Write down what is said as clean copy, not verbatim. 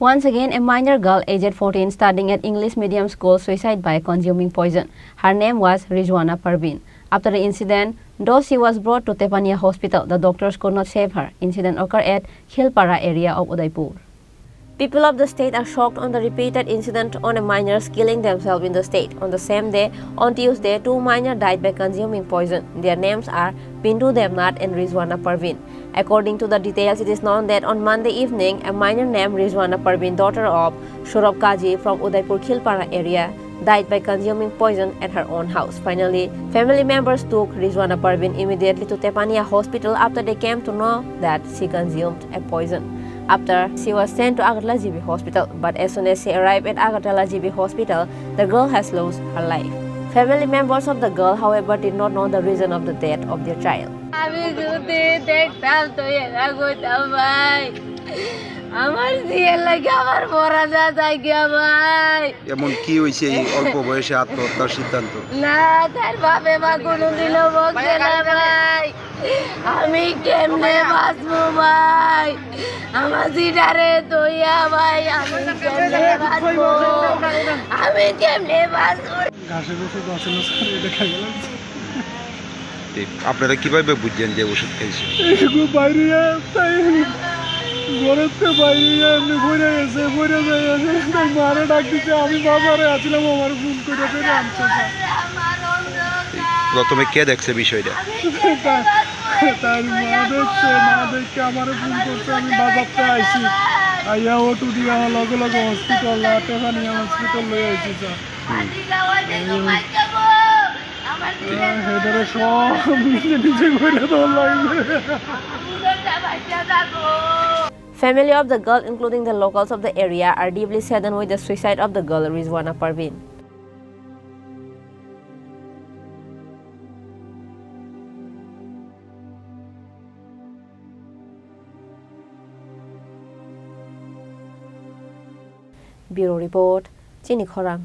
Once again, a minor girl aged 14 studying at English medium school suicide by consuming poison. Her name was Rizwana Parveen. After the incident, though she was brought to Tepania Hospital, the doctors could not save her. Incident occurred at Khilpara area of Udaipur. People of the state are shocked on the repeated incident on a minors killing themselves in the state. On the same day, on Tuesday, 2 minors died by consuming poison. Their names are Bindu Devnath and Rizwana Parveen. According to the details, it is known that on Monday evening, a minor named Rizwana Parveen, daughter of Shurab Kaji from Udaipur Khilpara area, died by consuming poison at her own house. Finally, family members took Rizwana Parveen immediately to Tepania Hospital after they came to know that she consumed a poison. After, she was sent to Agartala GB Hospital, but as soon as she arrived at Agartala GB Hospital, the girl has lost her life. Family members of the girl, however, did not know the reason of the death of their child. এমন কি হইছে এই অল্প বয়সে আত্মহত্যার সিদ্ধান্ত? না, তার বাপে মা কোনোদিনও বলছে না ভাই। আমি কেমনে বাঁচবো ভাই? আমার জিডারে দইয়া ভাই, আমি কেমনে বাঁচবো? আমি কেমনে বাঁচবো? ঘাসে বসে বাঁচানো স্যার, এটা খাই গেলাম। আপনারা কিভাবে বুঝছেন যে ওষুধ খাইছে? এগুলো বাইরে তাই ঘরেতে বাইরে এমনি ঘুরে গেছে, ঘুরে যাই তাই মারে ডাক দিচ্ছে। আমি বাজারে আছিলাম, আমার ফোন করে ফেরে আনছে। প্রথমে কে দেখছে বিষয়টা? তার মা দেখছে, মা দেখে আমার ফোন করছে। আমি বাজারতে আইছি, আইয়া অটো দিয়া লগে লগে হসপিটাল, টেফানিয়া হসপিটাল লয়ে আইছি স্যার। হেদারে সব নিজে নিজে ঘুরে দেওয়ার লাগবে। Family of the girl, including the locals of the area, are deeply saddened with the suicide of the girl Rizwana Parveen. Bureau Report, Chini Khorang.